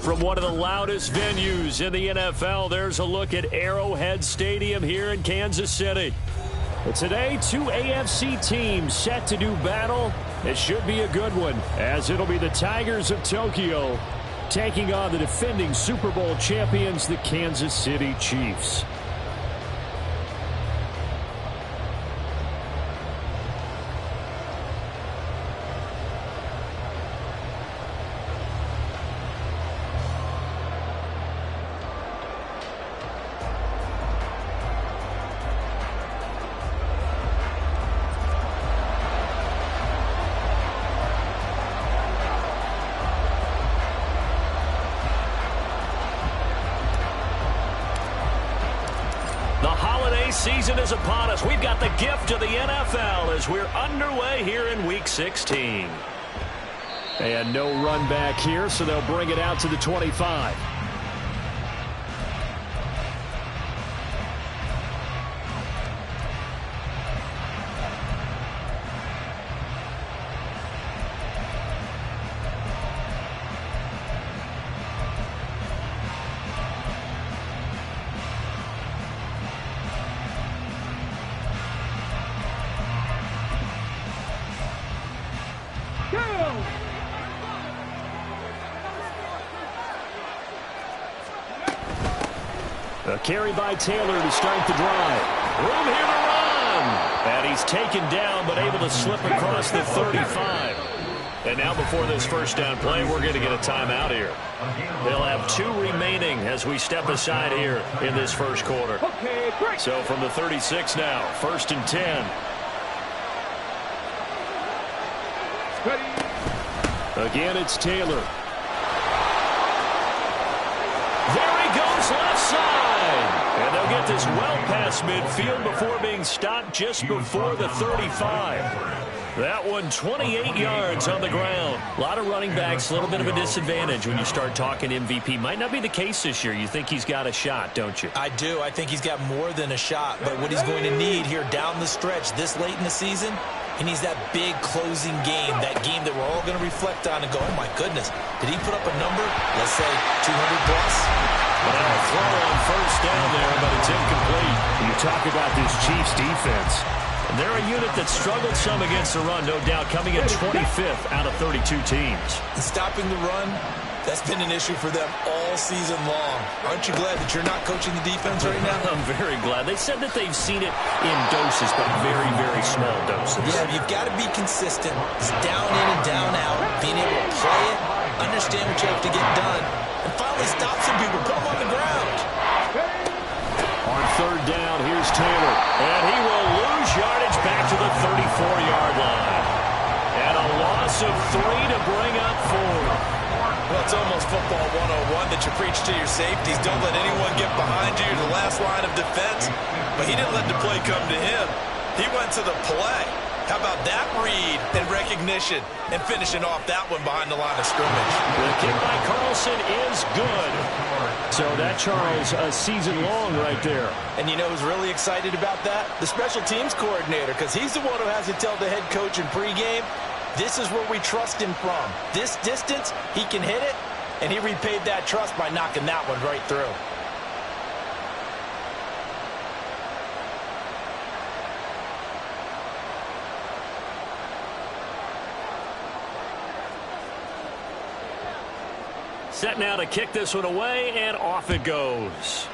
From one of the loudest venues in the NFL, there's a look at Arrowhead Stadium here in Kansas City. But today, two AFC teams set to do battle. It should be a good one, as it'll be the Tigers of Tokyo taking on the defending Super Bowl champions, the Kansas City Chiefs. Season is upon us. We've got the gift of the NFL as we're underway here in Week 16. And no run back here, so they'll bring it out to the 25. A carry by Taylor to start the drive. Room here to run. And he's taken down, but able to slip across the 35. And now before this first down play, we're going to get a timeout here. They'll have 2 remaining as we step aside here in this first quarter. So from the 36 now, 1st and 10. Again, it's Taylor. There he goes, left side. And they'll get this well past midfield before being stopped just before the 35. That one 28 yards on the ground. A lot of running backs, a little bit of a disadvantage when you start talking MVP. Might not be the case this year. You think he's got a shot, don't you? I do. I think he's got more than a shot. But what he's going to need here down the stretch this late in the season, he needs that big closing game, that game that we're all going to reflect on and go, oh, my goodness, did he put up a number, let's say 200 plus? Well, a throw on first down there, but it's incomplete. You talk about this Chiefs defense. And they're a unit that struggled some against the run, no doubt, coming in 25th out of 32 teams. And stopping the run, that's been an issue for them all season long. Aren't you glad that you're not coaching the defense right now? I'm very glad. They said that they've seen it in doses, but very, very small doses. Yeah, you've got to be consistent. It's down in and down out, being able to play it, understand what you have to get done, and finally stop some people, put them on the ground. On 3rd down, here's Taylor. And he will lose yardage back to the 34-yard line. And a loss of 3 to bring up 4. Well, it's almost football 101 that you preach to your safeties. Don't let anyone get behind you. You're the last line of defense. But he didn't let the play come to him. He went to the play. How about that read and recognition and finishing off that one behind the line of scrimmage? The kick by Carlson is good. So that, Charles, a season long right there. And you know who's really excited about that? The special teams coordinator, because he's the one who has to tell the head coach in pregame, this is where we trust him from. This distance, he can hit it, and he repaid that trust by knocking that one right through. Set now to kick this one away, and off it goes.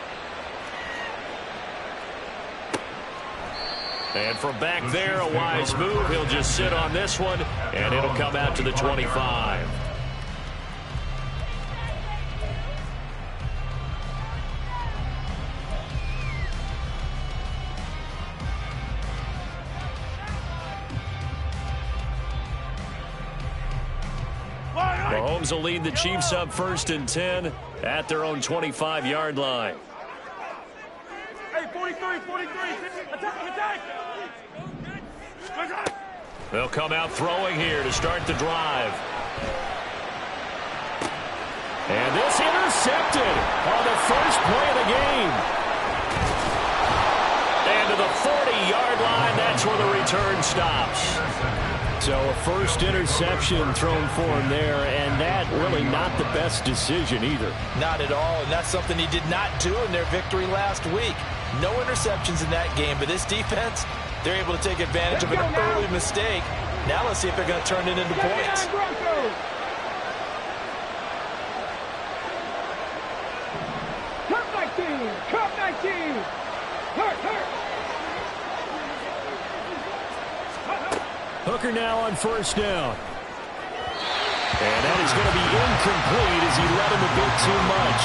And from back there, a wise move. He'll just sit on this one, and it'll come out to the 25. Mahomes will lead the Chiefs up 1st and 10 at their own 25-yard line. Hey, 43, attack! They'll come out throwing here to start the drive. And this intercepted on the first play of the game. And to the 40-yard line, that's where the return stops. So a first interception thrown for him there, and that really not the best decision either. Not at all, and that's something he did not do in their victory last week. No interceptions in that game, but this defense, they're able to take advantage of an early mistake. Now let's see if they're going to turn it into points. Cup 19! Hurt! Hooker now on first down. And that is going to be incomplete as he led him a bit too much.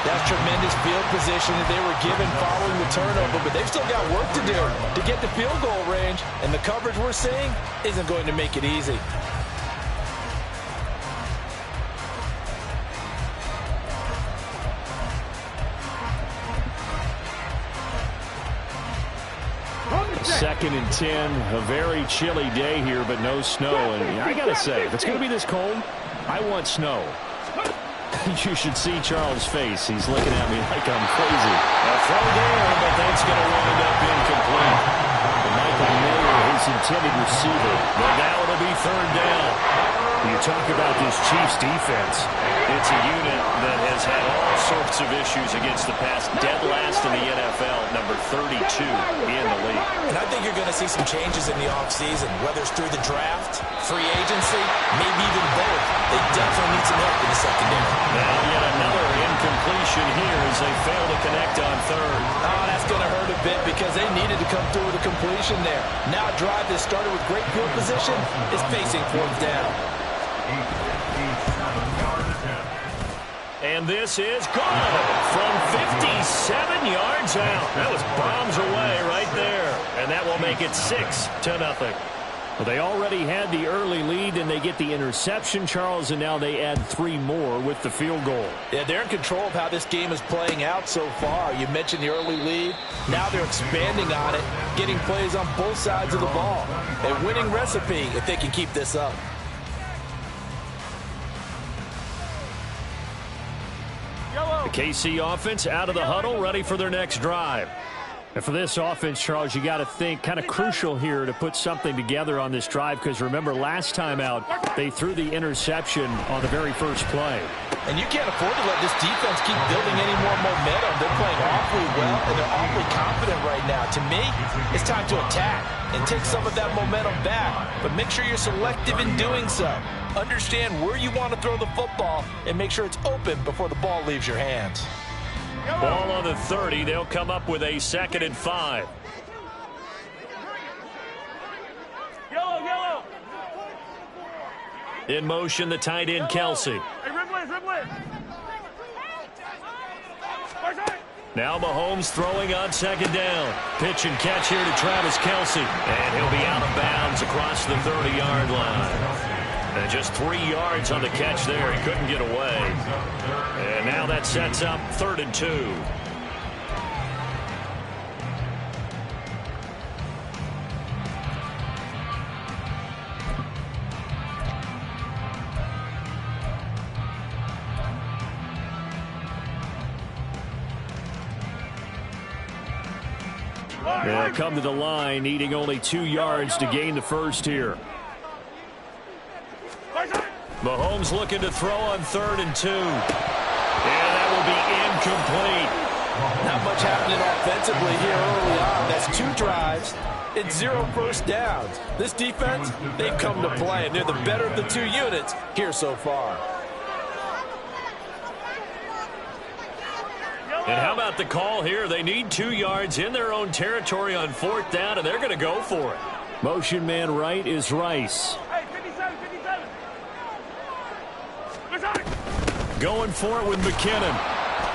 That's tremendous field position that they were given following the turnover, but they've still got work to do to get the field goal range, and the coverage we're seeing isn't going to make it easy. Second and 10, a very chilly day here, but no snow. And I got to say, if it's going to be this cold, I want snow. You should see Charles' face. He's looking at me like I'm crazy. A throw there, but that's going to wind up incomplete. Michael Miller, his intended receiver. But now it'll be third down. You talk about this Chiefs defense. It's a unit that has had all sorts of issues against the pass. Dead last in the NFL, number 32 in the league. And I think you're going to see some changes in the offseason, whether it's through the draft, free agency, maybe even both. They definitely need some help in the secondary. Now yet another incompletion here as they fail to connect on third. Oh, that's going to hurt a bit because they needed to come through with a completion there. Now a drive that started with great field position is facing fourth down. And this is good from 57 yards out. That was bombs away right there. And that will make it 6-0. Well, they already had the early lead, and they get the interception, Charles, and now they add 3 more with the field goal. Yeah, they're in control of how this game is playing out so far. You mentioned the early lead. Now they're expanding on it, getting plays on both sides of the ball. A winning recipe if they can keep this up. The KC offense out of the huddle, ready for their next drive. And for this offense, Charles, you got to think kind of crucial here to put something together on this drive, because remember last time out they threw the interception on the very first play. And you can't afford to let this defense keep building any more momentum. They're playing awfully well, and they're awfully confident right now. To me, it's time to attack and take some of that momentum back. But make sure you're selective in doing so. Understand where you want to throw the football and make sure it's open before the ball leaves your hands. Ball on the 30. They'll come up with a 2nd and 5. Yellow. In motion, the tight end, Kelsey. Hey, Ripley. Now Mahomes throwing on 2nd down. Pitch and catch here to Travis Kelsey. And he'll be out of bounds across the 30-yard line. And just 3 yards on the catch there. He couldn't get away. And now that sets up 3rd and 2. They'll come to the line, needing only 2 yards to gain the first here. Mahomes looking to throw on 3rd and 2. And that will be incomplete. Not much happening offensively here early on. That's 2 drives and 0 first downs. This defense, they've come to play, and they're the better of the 2 units here so far. And how about the call here? They need 2 yards in their own territory on 4th down, and they're going to go for it. Motion man right is Rice. Hey, 57. Going for it with McKinnon.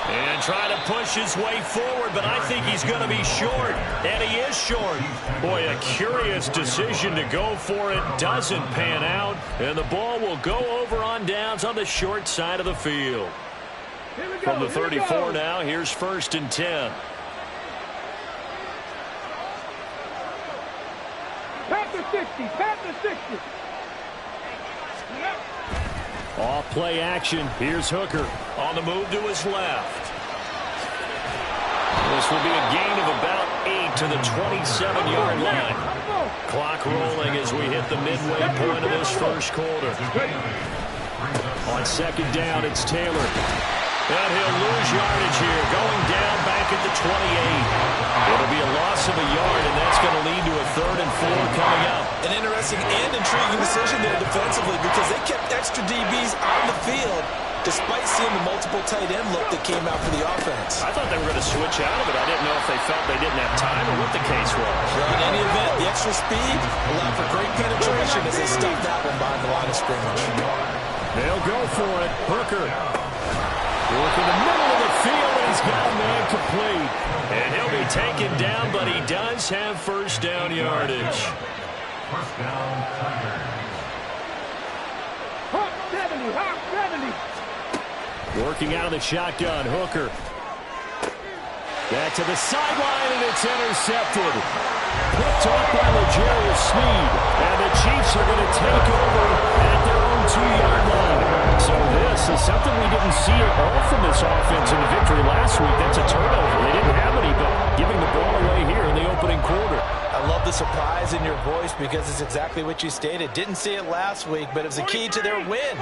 And trying to push his way forward, but I think he's going to be short. And he is short. Boy, a curious decision to go for it. Doesn't pan out. And the ball will go over on downs on the short side of the field. From the 34 now, here's 1st and 10. Pat the 60. Off play action. Here's Hooker on the move to his left. This will be a gain of about 8. to the 27-yard line. Clock rolling as we hit the midway point of this first quarter. On second down, it's Taylor. And he'll lose yardage here, going down back at the 28. It'll be a loss of a yard, and that's going to lead to a 3rd and 4 coming up. An interesting and intriguing decision there defensively because they kept extra DBs on the field despite seeing the multiple tight end look that came out for the offense. I thought they were going to switch out of it. I didn't know if they felt they didn't have time or what the case was. Well, in any event, the extra speed allowed for great penetration as they stuffed that one behind the line of scrimmage. They'll go for it. Hooker. Working the middle of the field, and he's got a man complete. And he'll be taken down, but he does have first down yardage. First down, Tigers. Hawk 70, Hawk 70. Working out of the shotgun, Hooker. Back to the sideline, and it's intercepted. Picked off by L'Jarius Sneed. And the Chiefs are going to take over at their own 2-yard line. So this is something we didn't see at all from this offense in the victory last week. That's a turnover. They didn't have any, but giving the ball away here in the opening quarter. I love the surprise in your voice because it's exactly what you stated. Didn't see it last week, but it was a key to their win.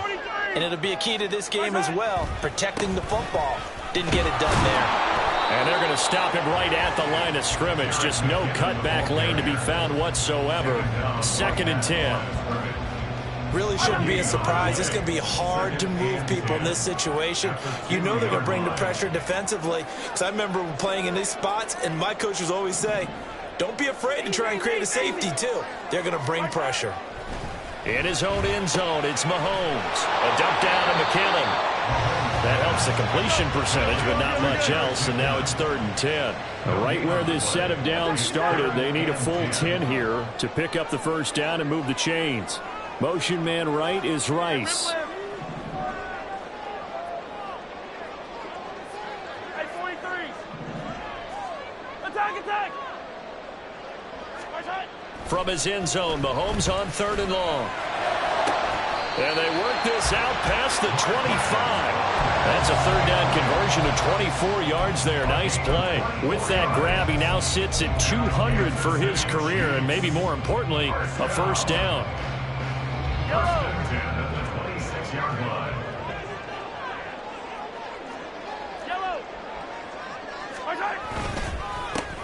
And it'll be a key to this game as well, protecting the football. Didn't get it done there. And they're going to stop him right at the line of scrimmage. Just no cutback lane to be found whatsoever. 2nd and 10. Really shouldn't be a surprise. It's going to be hard to move people in this situation. You know they're going to bring the pressure defensively. Because I remember playing in these spots, and my coaches always say, don't be afraid to try and create a safety, too. They're going to bring pressure. In his own end zone, it's Mahomes. A dump down to McKinnon. That helps the completion percentage, but not much else, and now it's 3rd and 10. Right where this set of downs started, they need a full 10 here to pick up the first down and move the chains. Motion man right is Rice. From his end zone, Mahomes on 3rd and long. And they work this out past the 25. That's a 3rd down conversion to 24 yards there. Nice play. With that grab, he now sits at 200 for his career, and maybe more importantly, a first down. First and 10 at the 26-yard line.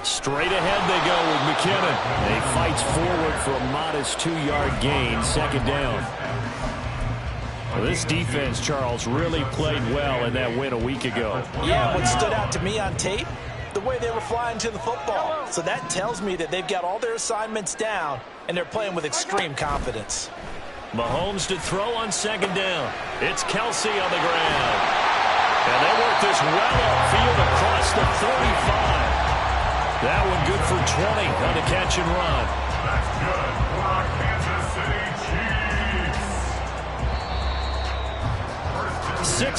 Straight ahead they go with McKinnon. And he fights forward for a modest 2-yard gain. 2nd down. Well, this defense, Charles, really played well in that win a week ago. Yeah, what stood out to me on tape, the way they were flying to the football. So that tells me that they've got all their assignments down, and they're playing with extreme confidence. Mahomes to throw on 2nd down. It's Kelsey on the ground. And they work this well upfield across the 35. That one good for 20 on the catch and run. That's good for our Kansas City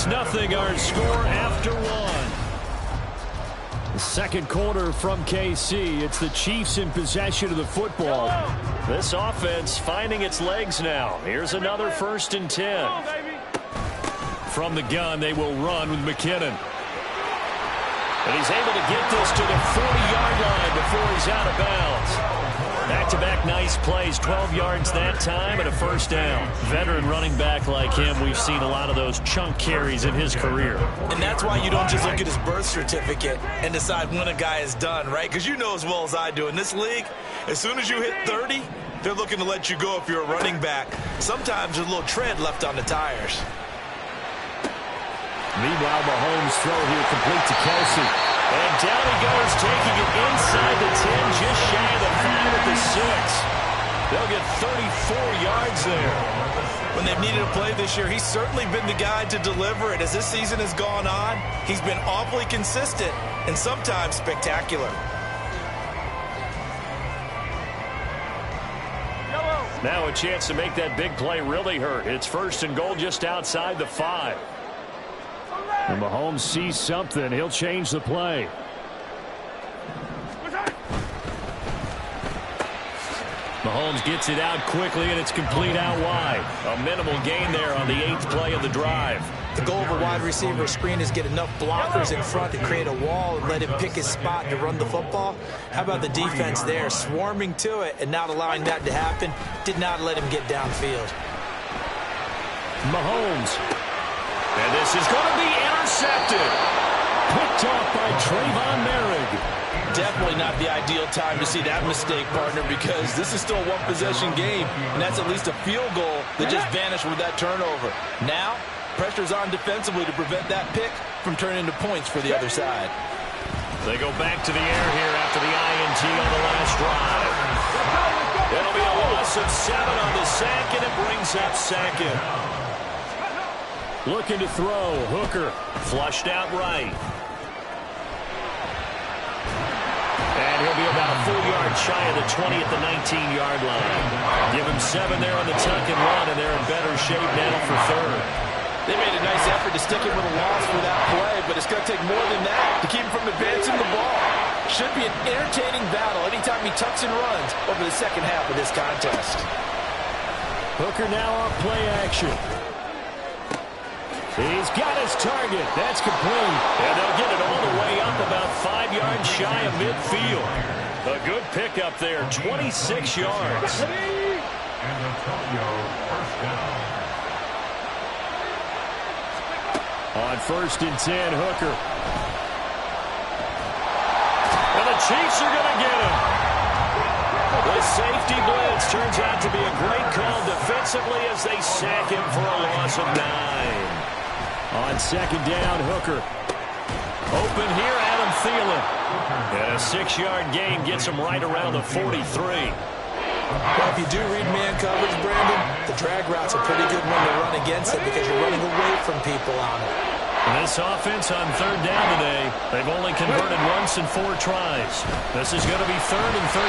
Chiefs. 6-0 our score after one. The second quarter from KC. It's the Chiefs in possession of the football. This offense finding its legs now. Here's another 1st and 10. From the gun, they will run with McKinnon. And he's able to get this to the 40-yard line before he's out of bounds. Back-to-back nice plays, 12 yards that time and a first down. Veteran running back like him, we've seen a lot of those chunk carries in his career. And that's why you don't just look at his birth certificate and decide when a guy is done, right? Because you know as well as I do, in this league, as soon as you hit 30, they're looking to let you go if you're a running back. Sometimes there's a little tread left on the tires. Meanwhile, Mahomes' throw here complete to Kelsey. And down he goes, taking it inside the 10, just shy of the 5 at the 6. They'll get 34 yards there. When they've needed a play this year, he's certainly been the guy to deliver it. As this season has gone on, he's been awfully consistent and sometimes spectacular. Now a chance to make that big play really hurt. It's 1st and goal just outside the 5. And Mahomes sees something. He'll change the play. Mahomes gets it out quickly, and it's complete out wide. A minimal gain there on the 8th play of the drive. The goal of a wide receiver screen is get enough blockers in front to create a wall and let him pick his spot to run the football. How about the defense there, swarming to it and not allowing that to happen? Did not let him get downfield. Mahomes. And this is going to be intercepted. Picked off by Trayvon Merrick. Definitely not the ideal time to see that mistake, partner, because this is still a one-possession game, and that's at least a field goal that just vanished with that turnover. Now, pressure's on defensively to prevent that pick from turning into points for the other side. They go back to the air here after the INT on the last drive. It'll be a loss of 7 on the sack, and it brings up second. Looking to throw. Hooker flushed out right. And he'll be about a full yard shy of the 20 at the 19-yard line. Give him 7 there on the tuck and run, and they're in better shape now for third. They made a nice effort to stick him with a loss for that play, but it's going to take more than that to keep him from advancing the ball. Should be an entertaining battle anytime he tucks and runs over the second half of this contest. Hooker now off play action. He's got his target. That's complete. And they'll get it all the way up about 5 yards shy of midfield. A good pickup there, 26 yards. And Antonio, first down. On 1st and 10, Hooker. And the Chiefs are going to get him. The safety blitz turns out to be a great call defensively as they sack him for a loss of 9. On 2nd down, Hooker. Open here, Adam Thielen. And a 6-yard gain gets him right around the 43. Well, if you do read man coverage, Brandon, the drag route's a pretty good one to run against it because you're running away from people on it. And this offense on 3rd down today, they've only converted once in 4 tries. This is going to be 3rd and 13.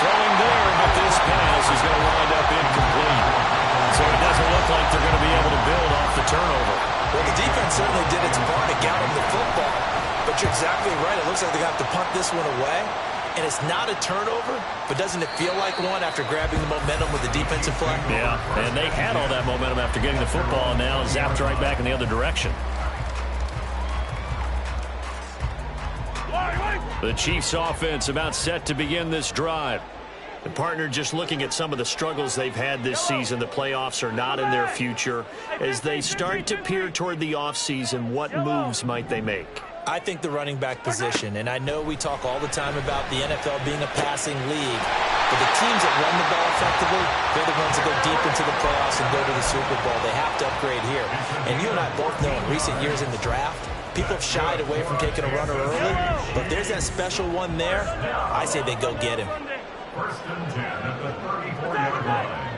Throwing there, but this pass is going to wind up incomplete. So it doesn't look like they're going to be able to build off the turnover. Well, the defense certainly did its part to get him the football. But you're exactly right. It looks like they're going to have to punt this one away. And it's not a turnover, but doesn't it feel like one after grabbing the momentum with the defensive play? Yeah, and they had all that momentum after getting the football, and now zapped right back in the other direction. The Chiefs offense about set to begin this drive. The partner just looking at some of the struggles they've had this season. The playoffs are not in their future. As they start to peer toward the offseason, what moves might they make? I think the running back position, and I know we talk all the time about the NFL being a passing league, but the teams that run the ball effectively, they're the ones that go deep into the playoffs and go to the Super Bowl. They have to upgrade here. And you and I both know in recent years in the draft, people have shied away from taking a runner early, but there's that special one there. I say they go get him. 1st and 10 at the 34-yard line.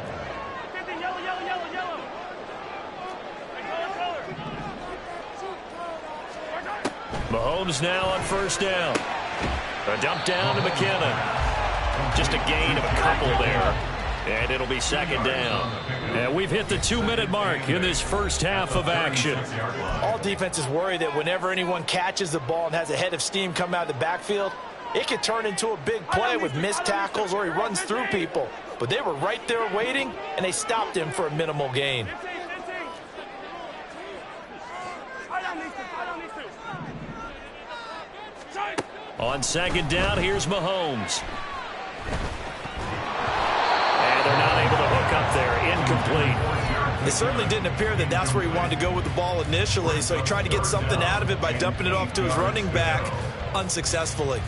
Mahomes now on 1st down. A dump down to McKinnon. Just a gain of a couple there. And it'll be 2nd down. And we've hit the 2-minute mark in this first half of action. All defenses worry that whenever anyone catches the ball and has a head of steam come out of the backfield, it could turn into a big play with missed tackles or he runs through people. But they were right there waiting, and they stopped him for a minimal gain. On 2nd down, here's Mahomes. And they're not able to hook up there. Incomplete. It certainly didn't appear that that's where he wanted to go with the ball initially, so he tried to get something out of it by dumping it off to his running back unsuccessfully.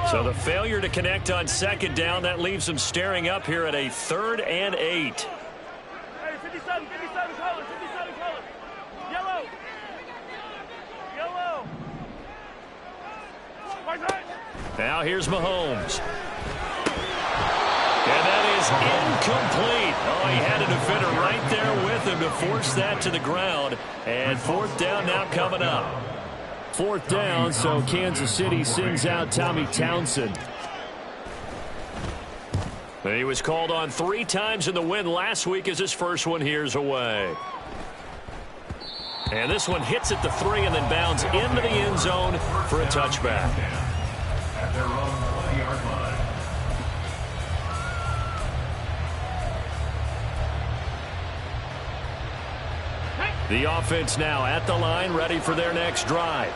So the failure to connect on 2nd down, that leaves them staring up here at a 3rd and 8. Hey, 57 colors, 57 colors. Yellow. Yellow. Now here's Mahomes. And that is incomplete. Oh, he had a defender right there with him to force that to the ground. And 4th down now coming up. 4th down, so Kansas City sends out Tommy Townsend. He was called on 3 times in the win last week as his first one here's away. And this one hits at the 3 and then bounds into the end zone for a touchback. at their own 20-yard line. The offense now at the line, ready for their next drive.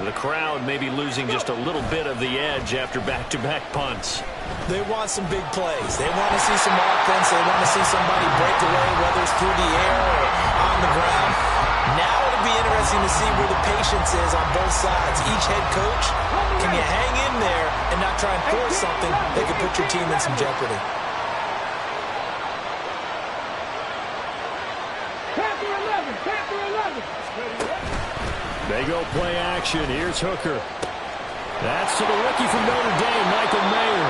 The crowd may be losing just a little bit of the edge after back-to-back punts. They want some big plays. They want to see some offense. They want to see somebody break away, whether it's through the air or on the ground. Now it'll be interesting to see where the patience is on both sides. Each head coach, can you hang in there and not try and force something that could put your team in some jeopardy? They go play action. Here's Hooker. That's to the rookie from Notre Dame, Michael Mayer.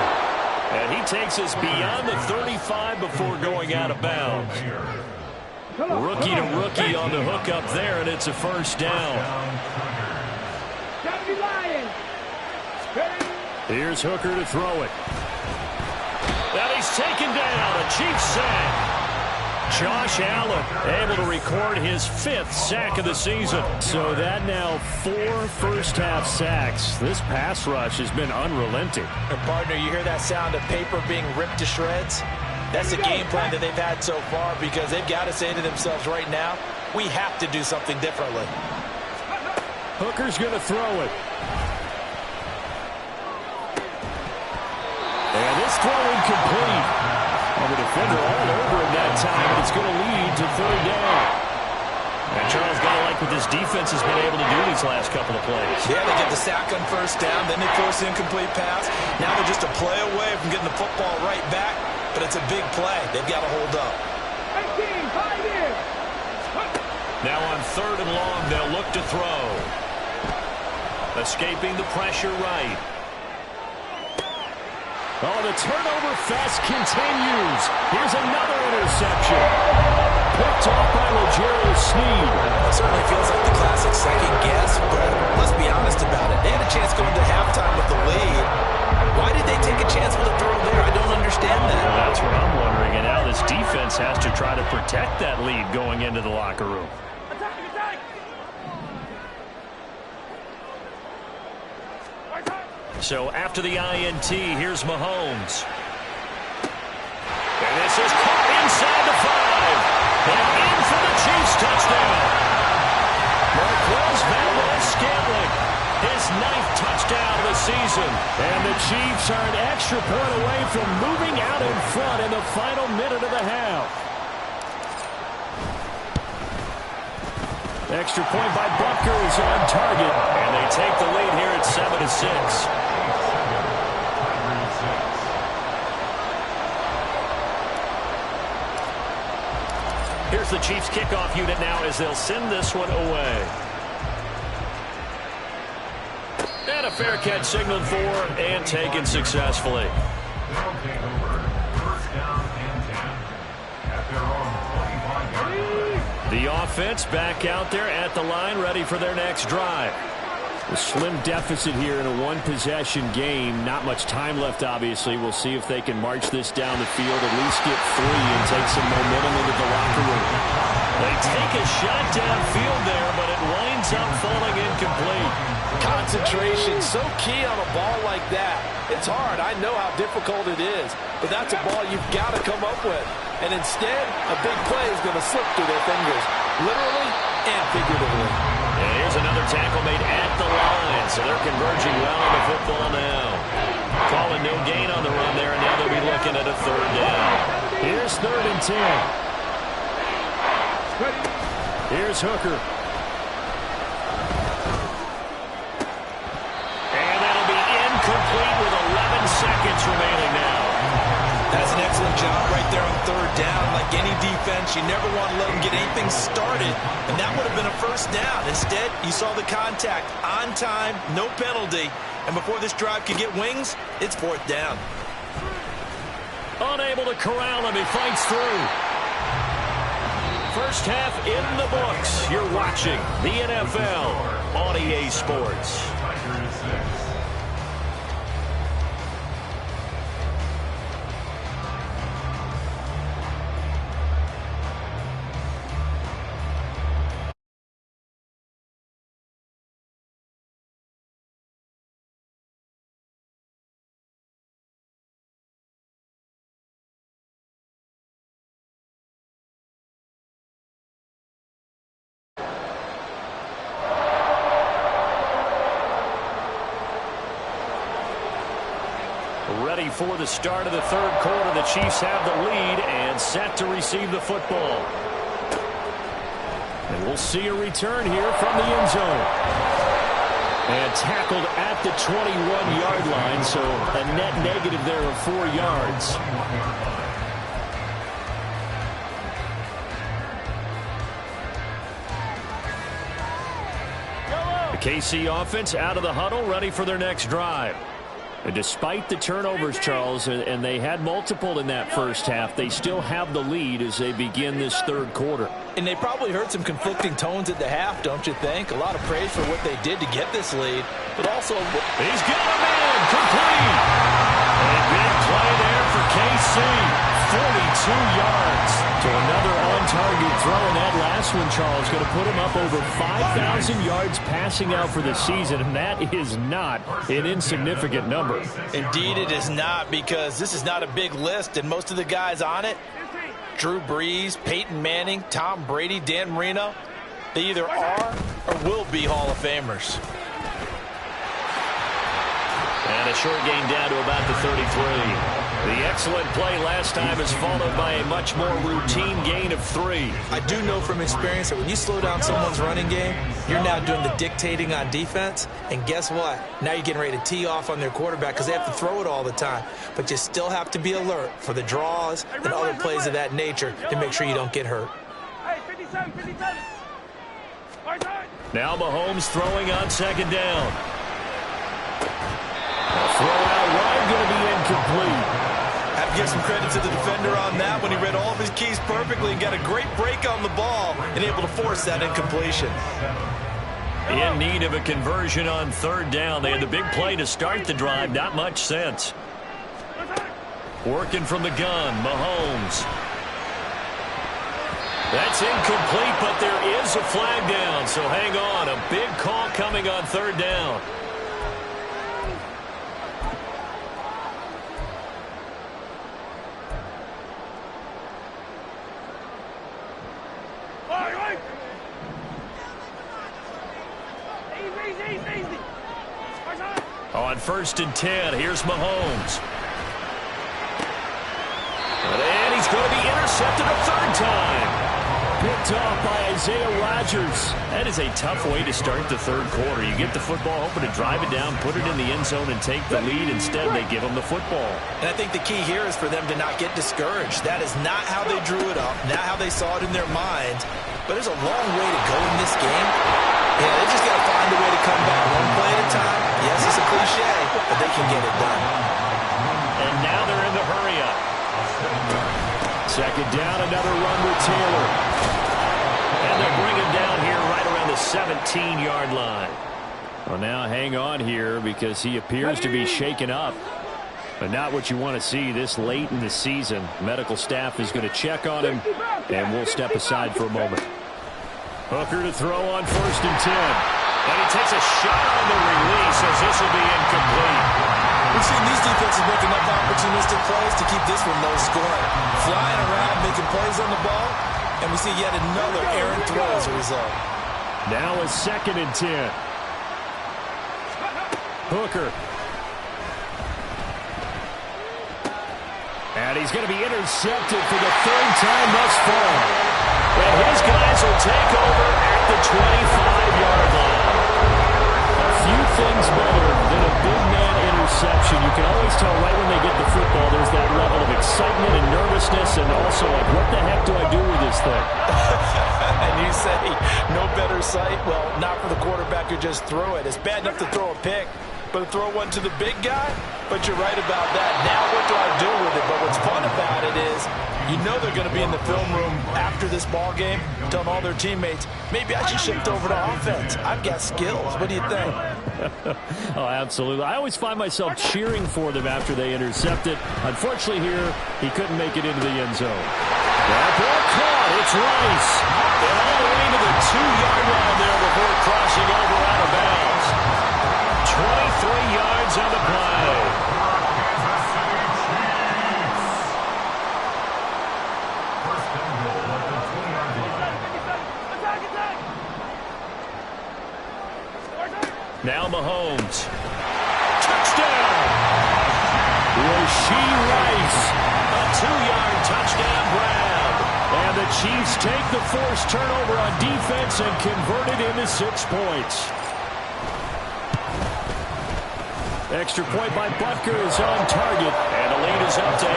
And he takes us beyond the 35 before going out of bounds. Rookie to rookie on the hook up there, and it's a first down. Here's Hooker to throw it. And he's taken down. A Chiefs sack. Josh Allen able to record his 5th sack of the season. So that now 4 first-half sacks. This pass rush has been unrelenting. And partner, you hear that sound of paper being ripped to shreds? That's the game plan that they've had so far, because they've got to say to themselves right now, we have to do something differently. Hooker's going to throw it. And this throw incomplete. And the defender all over him that time, and it's going to lead to 3rd down. And Charles got to like what this defense has been able to do these last couple of plays. Yeah, they get the sack on first down, then they force an incomplete pass. Now they're just a play away from getting the football right back, but it's a big play. They've got to hold up. Now on 3rd and long, they'll look to throw. Escaping the pressure right. Oh, the turnover fest continues. Here's another interception. Picked off by L'Jarius Sneed. Certainly feels like the classic second guess, but let's be honest about it. They had a chance going to halftime with the lead. Why did they take a chance with a throw there? I don't understand that. Well, that's what I'm wondering. And now this defense has to try to protect that lead going into the locker room. Attack, attack! So after the INT, here's Mahomes. And this is caught inside the 5. And in for the Chiefs touchdown. Marquez Valdes-Scantling, his 9th touchdown of the season. And the Chiefs are an extra point away from moving out in front in the final minute of the half. Extra point by Butker is on target. And they take the lead here at 7-6. Here's the Chiefs kickoff unit now as they'll send this one away. And a fair catch signaled for and taken successfully. They'll take over 1st down and 10 at their own 25-yard line. The offense back out there at the line, ready for their next drive. A slim deficit here in a one-possession game. Not much time left, obviously. We'll see if they can march this down the field, at least get 3 and take some momentum into the locker room. They take a shot downfield there, but it winds up falling incomplete. Concentration, so key on a ball like that. It's hard. I know how difficult it is, but that's a ball you've got to come up with. And instead, a big play is going to slip through their fingers, literally and figuratively. And here's another tackle made at the line, so they're converging well on the football now. Calling no gain on the run there, and now they'll be looking at a 3rd down. Here's 3rd and 10. Here's Hooker. And that'll be incomplete with 11 seconds remaining now. That's an excellent job right there on 3rd down. Like any defense, you never want to let them get anything started, and that would have been a first down. Instead, you saw the contact on time, no penalty, and before this drive could get wings, it's 4th down. Unable to corral him, he fights through. First half in the books. You're watching the NFL on EA Sports. Tigers 6. Ready for the start of the third quarter. The Chiefs have the lead and set to receive the football. And we'll see a return here from the end zone. And tackled at the 21-yard line, so a net negative there of 4 yards. The KC offense out of the huddle, ready for their next drive. And despite the turnovers, Charles, and they had multiple in that first half, they still have the lead as they begin this third quarter. And they probably heard some conflicting tones at the half, don't you think? A lot of praise for what they did to get this lead, but also... He's got him in, complete! And a big play there for KC. 42 yards to another on-target throw, and that last one, Charles, going to put him up over 5,000 yards passing out for the season, and that is not an insignificant number. Indeed it is not, because this is not a big list, and most of the guys on it, Drew Brees, Peyton Manning, Tom Brady, Dan Marino, they either are or will be Hall of Famers. And a short gain down to about the 33. The excellent play last time is followed by a much more routine gain of 3. I do know from experience that when you slow down someone's running game, you're now doing the dictating on defense. And guess what? Now you're getting ready to tee off on their quarterback because they have to throw it all the time. But you still have to be alert for the draws and other plays of that nature to make sure you don't get hurt. Hey, 57, 57. Now Mahomes throwing on second down. A throw out wide, going to be incomplete. Have to give some credit to the defender on that when he read all of his keys perfectly and got a great break on the ball and able to force that incompletion. In need of a conversion on third down. They had the big play to start the drive. Not much sense. Working from the gun, Mahomes. That's incomplete, but there is a flag down, so hang on. A big call coming on third down. On 1st and 10, here's Mahomes. And he's going to be intercepted a third time. Picked off by Isaiah Rodgers. That is a tough way to start the third quarter. You get the football, hoping to drive it down, put it in the end zone, and take the lead. Instead, they give them the football. And I think the key here is for them to not get discouraged. That is not how they drew it up, not how they saw it in their minds. But there's a long way to go in this game. Yeah, they just got to find a way to come back one play at a time. Yes, it's a cliche, but they can get it done. And now they're in the hurry-up. Second down, another run with Taylor. And they'll bring him down here right around the 17-yard line. Well, now hang on here because he appears to be shaken up. But not what you want to see this late in the season. Medical staff is going to check on him, and we'll step aside for a moment. Hooker to throw on 1st and 10. And he takes a shot on the release as this will be incomplete. We've seen these defenses make enough opportunistic plays to keep this one low scoring. Flying around, making plays on the ball, and we see yet another errant throw as a result. Now a 2nd and 10. Hooker. And he's going to be intercepted for the 3rd time thus far. And his guys will take over at the 25-yard line. A few things better than a big man interception. You can always tell right when they get the football, there's that level of excitement and nervousness, and also like, what the heck do I do with this thing? And you say, no better sight? Well, not for the quarterback who just threw it. It's bad enough to throw a pick, but to throw one to the big guy? But you're right about that. Now what do I do with it? But what's fun about it is you know they're going to be in the film room after this ball game telling all their teammates, maybe I should shift over to offense. I've got skills. What do you think? Oh, absolutely. I always find myself cheering for them after they intercept it. Unfortunately here, he couldn't make it into the end zone. That ball caught. It's Rice. And all the way to the 2-yard line there before crossing over out of bounds. 23 yards on the play. Now Mahomes. Touchdown! Rashee Rice, a 2-yard touchdown grab. And the Chiefs take the forced turnover on defense and convert it into 6 points. Extra point by Butker is on target, and the lead is up to 8.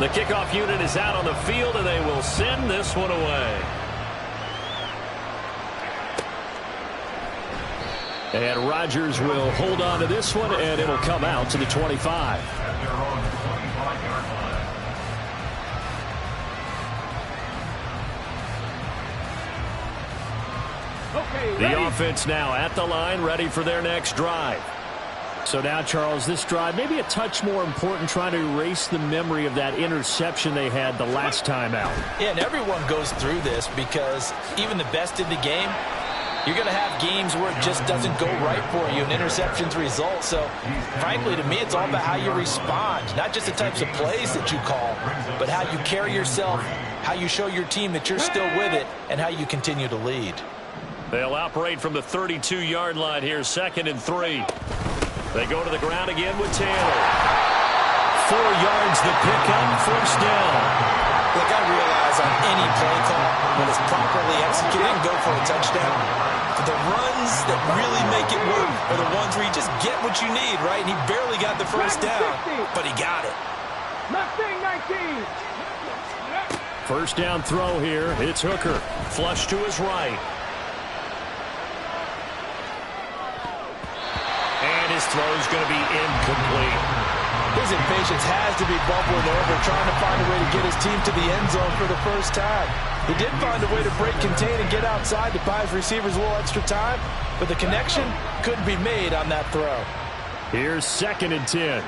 The kickoff unit is out on the field, and they will send this one away. And Rodgers will hold on to this one, and it'll come out to the 25. At their own 25-yard line. Okay, The ready? offense now at the line, ready for their next drive. So now, Charles, this drive maybe a touch more important, trying to erase the memory of that interception they had the last time out. Yeah, and everyone goes through this because even the best in the game, you're going to have games where it just doesn't go right for you, and interceptions result. So, frankly, to me, it's all about how you respond, not just the types of plays that you call, but how you carry yourself, how you show your team that you're still with it, and how you continue to lead. They'll operate from the 32-yard line here, 2nd and 3. They go to the ground again with Taylor. 4 yards the pickup, first down. Look, I realize on any play call, when it's properly executed, and go for a touchdown. But the runs that really make it work are the ones where you just get what you need, right? And he barely got the first down, but he got it. 19. First down throw here. It's Hooker. Flush to his right. And his throw is going to be incomplete. His impatience has to be bubbling over, trying to find a way to get his team to the end zone for the first time. He did find a way to break contain and get outside to buy his receivers a little extra time, but the connection couldn't be made on that throw. Here's 2nd and 10.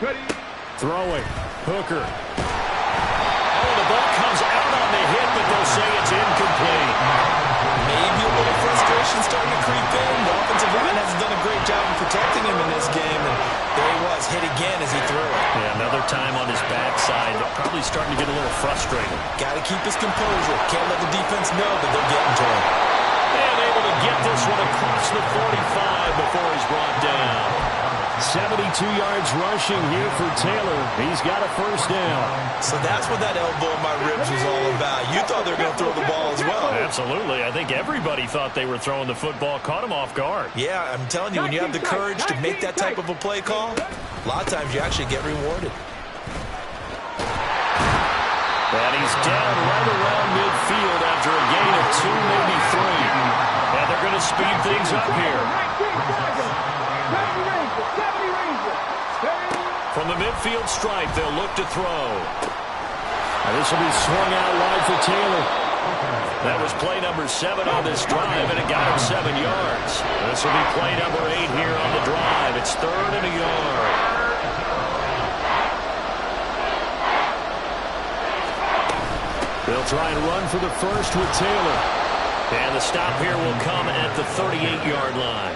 Ready? Throwing. Hooker. Oh, the ball comes out on the hit, but they'll say it's incomplete. Maybe a little frustration starting to creep in. The offensive line hasn't done a great job of protecting him in this game, and there he was, hit again as he threw it. Yeah, another time on his backside. Probably starting to get a little frustrated. Got to keep his composure. Can't let the defense know that they're getting to him. And able to get this one across the 45 before he's brought down. 72 yards rushing here for Taylor. He's got a first down. So that's what that elbow in my ribs was all about. You thought they were going to throw the ball as well. Absolutely. I think everybody thought they were throwing the football. Caught him off guard. Yeah, I'm telling you, when you have the courage to make that type of a play call, a lot of times you actually get rewarded. And he's down right around midfield after a gain of 2, maybe 3. And they're going to speed things up here. From the midfield stripe, they'll look to throw. And this will be swung out wide for Taylor. That was play number 7 on this drive, and it got him 7 yards. This will be play number 8 here on the drive. It's 3rd and a yard. They'll try and run for the first with Taylor. And the stop here will come at the 38-yard line.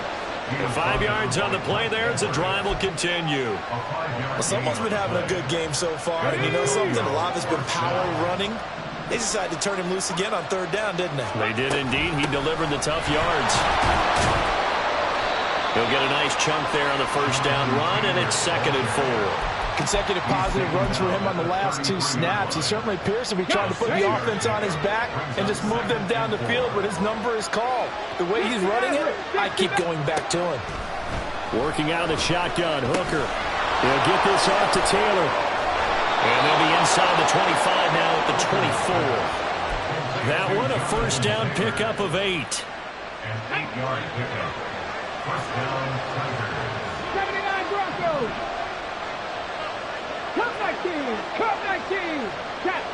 5 yards on the play there as the drive will continue. Well, someone's been having a good game so far, and you know something? A lot of it's been power running. They decided to turn him loose again on 3rd down, didn't they? They did indeed. He delivered the tough yards. He'll get a nice chunk there on the first down run, and it's 2nd and 4. Consecutive positive runs for him on the last 2 snaps. He certainly appears to be trying to put the offense on his back and just move them down the field when his number is called. The way he's running it, I keep going back to him. Working out of the shotgun, Hooker. He'll get this off to Taylor. And they'll be inside the 25 now at the 24. That one a first down pickup of 8. An 8-yard pickup. First down, Tigers. 79 Broncos. Cup 19. Cup 19. Check.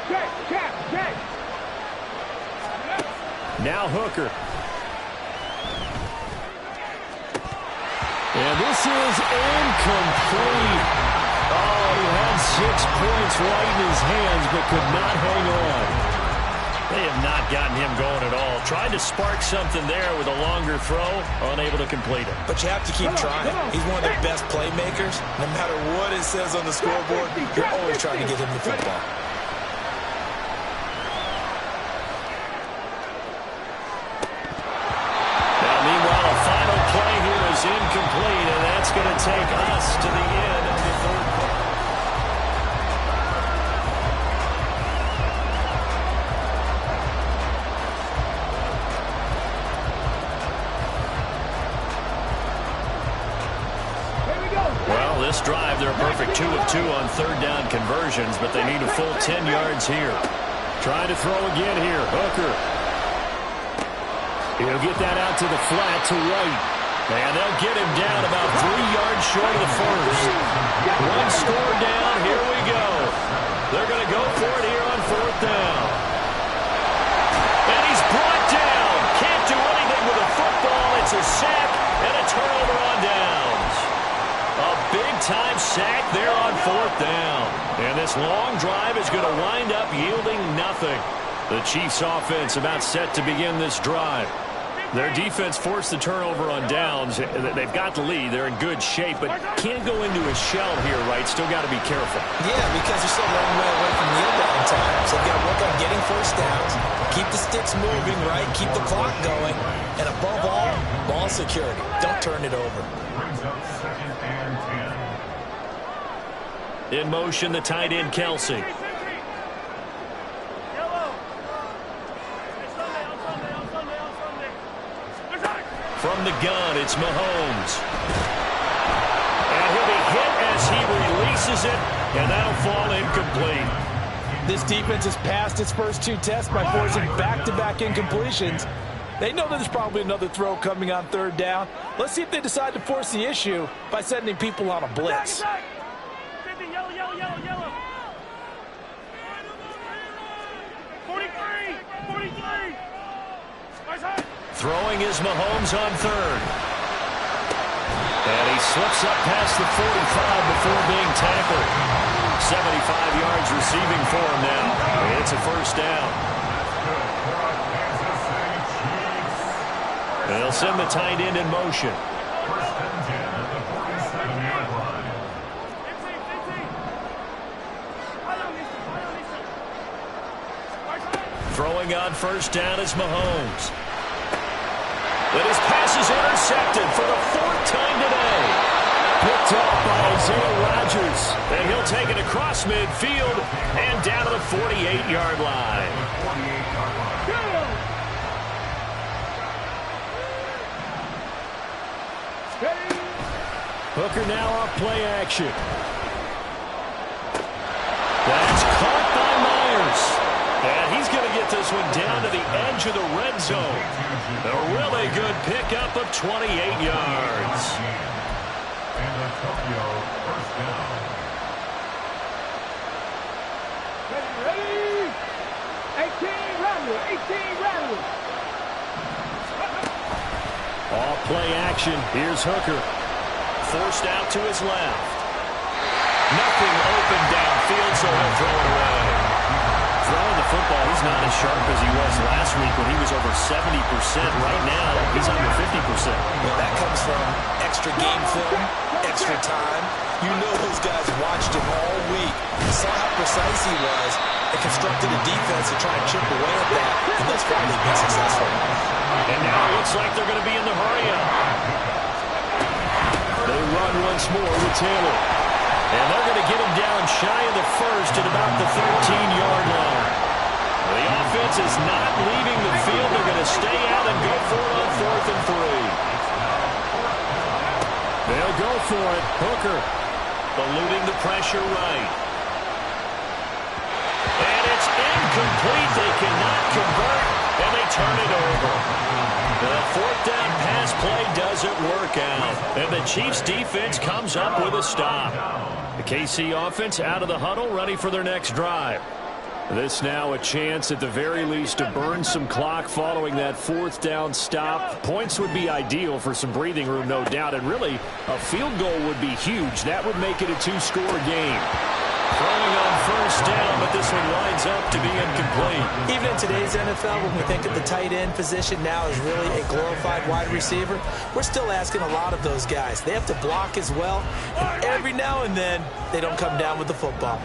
Now Hooker. And this is incomplete. Oh, he had 6 points right in his hands, but could not hang on. They have not gotten him going at all. Tried to spark something there with a longer throw, unable to complete it. But you have to keep trying. He's one of their best playmakers. No matter what it says on the scoreboard, you're always trying to get him the football. Now, meanwhile, a final play here is incomplete, and that's going to take us to the end of the third quarter. This drive, they're a perfect 2 of 2 on third down conversions, but they need a full 10 yards here. Trying to throw again here. Hooker. He'll get that out to the flat to White. And they'll get him down about 3 yards short of the first. One score down. Here we go. They're going to go for it here on fourth down. And he's brought down. Can't do anything with a football. It's a sack and a turnover on downs. A big-time sack there on fourth down. And this long drive is going to wind up yielding nothing. The Chiefs' offense about set to begin this drive. Their defense forced the turnover on downs. They've got the lead. They're in good shape, but can't go into a shell here, right? Still got to be careful. Yeah, because they're still a long way away from kneel down time. So they've got to work on getting first downs, keep the sticks moving, right? Keep the clock going. And above all, ball security. Don't turn it over. Brings up 2nd and 10. In motion, the tight end, Kelsey. From the gun, it's Mahomes. And he'll be hit as he releases it, and that'll fall incomplete. This defense has passed its first 2 tests by forcing back-to-back incompletions. They know that there's probably another throw coming on third down. Let's see if they decide to force the issue by sending people on a blitz. Yellow. 43. Throwing is Mahomes on third. And he slips up past the 45 before being tackled. 75 yards receiving for him now. It's a first down. They'll send the tight end in motion. 1st and 10 at the 47-yard line. Throwing on first down is Mahomes. But his pass is intercepted for the 4th time today. Picked up by Isaiah Rodgers. And he'll take it across midfield and down to the 48-yard line. Hooker now off play action. That's caught by Myers. And he's going to get this one down to the edge of the red zone. A really good pickup of 28 yards. And a Tokyo first down. Ready? 18 rattle. All play action. Here's Hooker. Forced out to his left. Nothing open downfield, so he'll throw it away. Throwing the football, he's not as sharp as he was last week when he was over 70%. Right now, he's under 50%. Well, that comes from extra game film, extra time. You know those guys watched him all week, saw how precise he was, and constructed a defense to try and chip away at that, and thus far they've been successful. And now it looks like they're going to be in the hurry-up. They run once more with Taylor. And they're going to get him down shy of the first at about the 13-yard line. The offense is not leaving the field. They're going to stay out and go for it on 4th and 3. They'll go for it. Hooker eluding the pressure right. And it's incomplete. They cannot convert, and they turn it over. The 4th down pass play doesn't work out, and the Chiefs' defense comes up with a stop. The KC offense out of the huddle, ready for their next drive. This now a chance at the very least to burn some clock following that 4th down stop. Points would be ideal for some breathing room, no doubt, and really a field goal would be huge. That would make it a 2-score game. Throwing on first down, but this one winds ends up to be incomplete. Even in today's NFL, when we think of the tight end position now as really a glorified wide receiver, we're still asking a lot of those guys. They have to block as well, and every now and then, they don't come down with the football.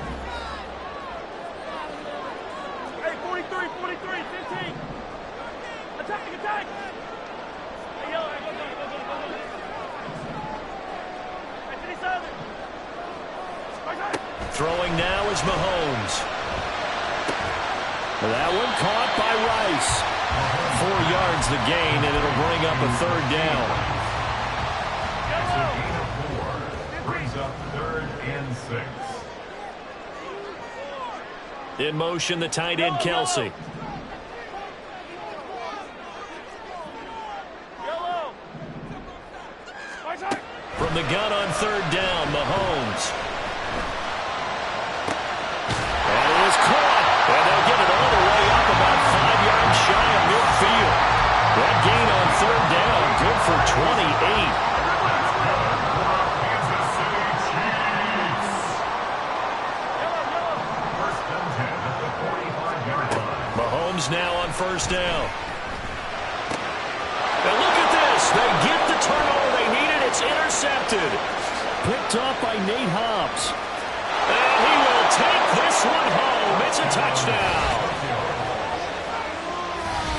Hey, 43, 43, 15. Attack, attack. Hey, yellow, hey, go. Hey, 57. Throwing now is Mahomes. That one caught by Rice. 4 yards the gain, and it'll bring up a third down. That's a gain of 4. Brings up 3rd and 6. In motion, the tight end, Kelsey. From the gun on 3rd down, Mahomes. And it is caught. And they'll get it all the way up about 5 yards shy of midfield. That gain on 3rd down, good for 28. Kansas City Chiefs. First and 10 at the 45-yard line. Mahomes now on 1st down. And look at this. They get the turnover they needed. It's intercepted. Picked off by Nate Hobbs. And he will take this one home. It's a touchdown.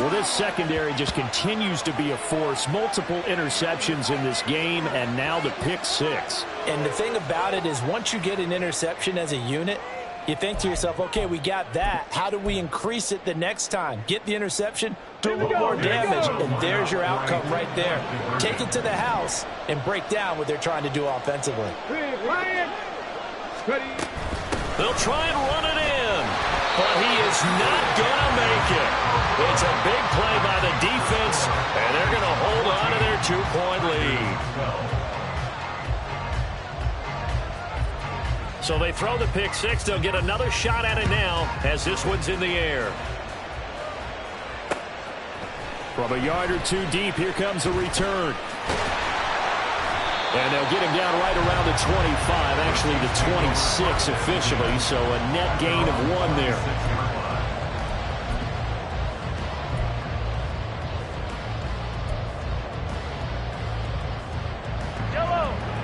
Well, this secondary just continues to be a force. Multiple interceptions in this game, and now the pick 6. And the thing about it is once you get an interception as a unit, you think to yourself, okay, we got that. How do we increase it the next time? Get the interception, do a little more damage, and there's your outcome right there. Take it to the house and break down what they're trying to do offensively. They'll try and run it in, but he is not going to make it. It's a big play by the defense, and they're going to hold on to their 2-point lead. So they throw the pick 6. They'll get another shot at it now as this one's in the air. From a yard or 2 deep, here comes a return. And they'll get him down right around the 25, actually the 26 officially, so a net gain of 1 there.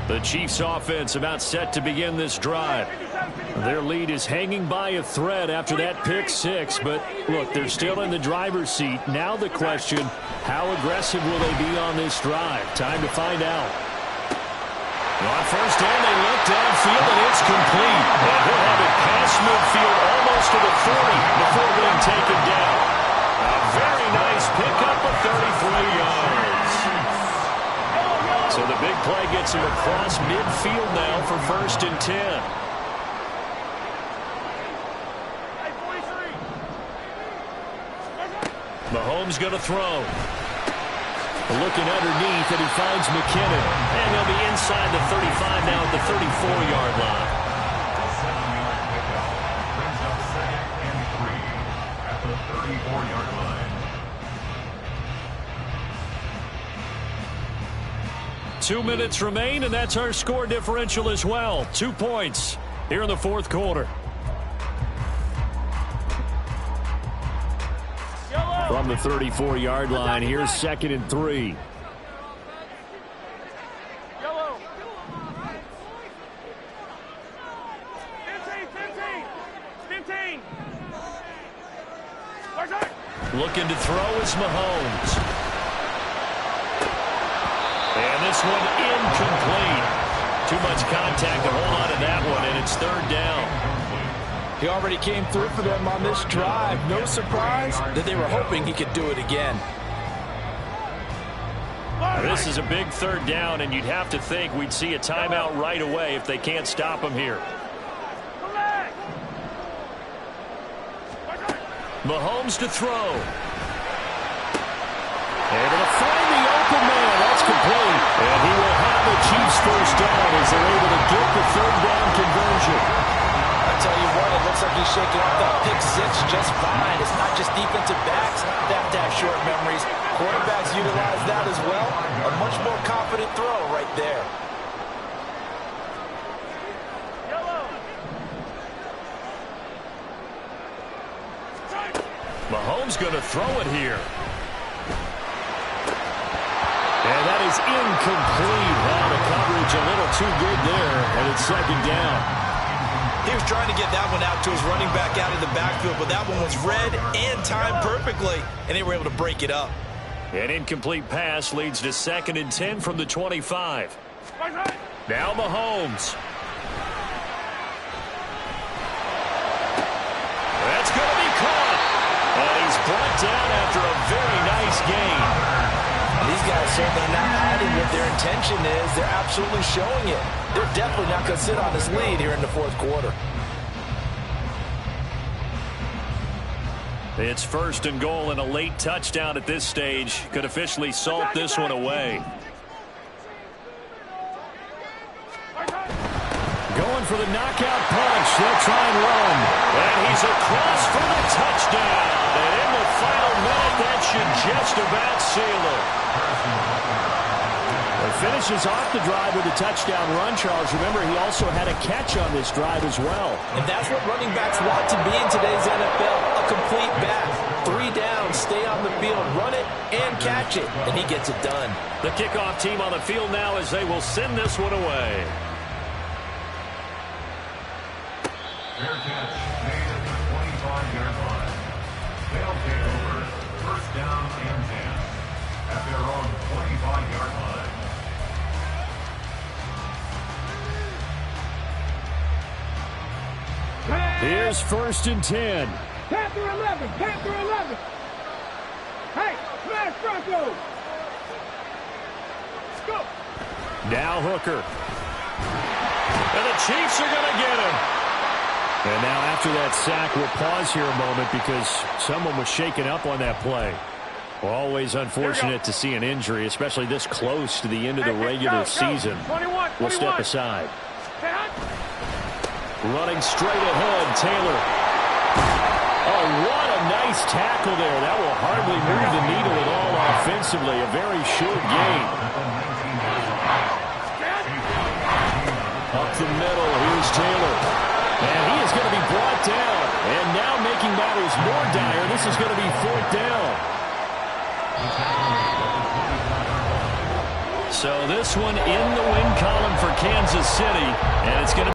The Chiefs offense about set to begin this drive. Their lead is hanging by a thread after that pick 6, but look, they're still in the driver's seat. Now the question, how aggressive will they be on this drive? Time to find out. On 1st down, they look downfield, and it's complete. And he'll have it past midfield almost to the 40 before being taken down. A very nice pickup of 33 yards. So the big play gets him across midfield now for 1st and 10. Mahomes going to throw. Looking underneath, and he finds McKinnon. And he'll be inside the 35 now at the 34-yard line. A 7-yard pickup brings up 2nd and 3 at the 34-yard line. 2 minutes remain, and that's our score differential as well. 2 points here in the 4th quarter. From the 34-yard line, here's 2nd and 3. Yellow. 15. Looking to throw is Mahomes. And this one incomplete. Too much contact to hold on to that one, and it's 3rd down. He already came through for them on this drive. No surprise that they were hoping he could do it again. This is a big 3rd down, and you'd have to think we'd see a timeout right away if they can't stop him here. Mahomes to throw. Able to find the open man. That's complete. And he will have the Chiefs' 1st down as they're able to get the 3rd down conversion. I tell you what, it looks like he's shaking off that pick 6 just fine. It's not just defensive backs that have to have short memories. Quarterbacks utilize that as well. A much more confident throw right there. Mahomes going to throw it here. And that is incomplete. Well, the coverage a little too good there, and it's second down. He was trying to get that one out to his running back out of the backfield, but that one was read and timed perfectly, and they were able to break it up. An incomplete pass leads to 2nd and 10 from the 25. Now Mahomes. That's going to be caught. And he's brought down after a very nice gain. These guys certainly not hiding what their intention is. They're absolutely showing it. They're definitely not going to sit on this lead here in the fourth quarter. It's 1st and goal, and a late touchdown at this stage could officially salt this one away. Going for the knockout punch. They'll try and run. And he's across for the touchdown. And in the final minute, that should just about seal it. It finishes off the drive with a touchdown run, Charles. Remember, he also had a catch on this drive as well. And that's what running backs want to be in today's NFL, a complete back. 3 down, stay on the field, run it, and catch it. And he gets it done. The kickoff team on the field now as they will send this one away. Fair catch made at the 25-yard line. They'll take over 1st down and 10 at their own 25-yard line. Here's 1st and 10. Panther 11, Panther 11. Hey, smash Broncos. Let's go. Now Hooker. And the Chiefs are going to get him. And now after that sack, we'll pause here a moment because someone was shaken up on that play. Always unfortunate to see an injury, especially this close to the end of the regular season. 21. We'll step aside. Running straight ahead, Taylor. Oh, what a nice tackle there. That will hardly move the needle at all offensively. A very short gain. Up the middle, here's Taylor. And he is going to be brought down. And now making matters more dire, this is going to be 4th down. So this one in the win column for Kansas City. And it's going to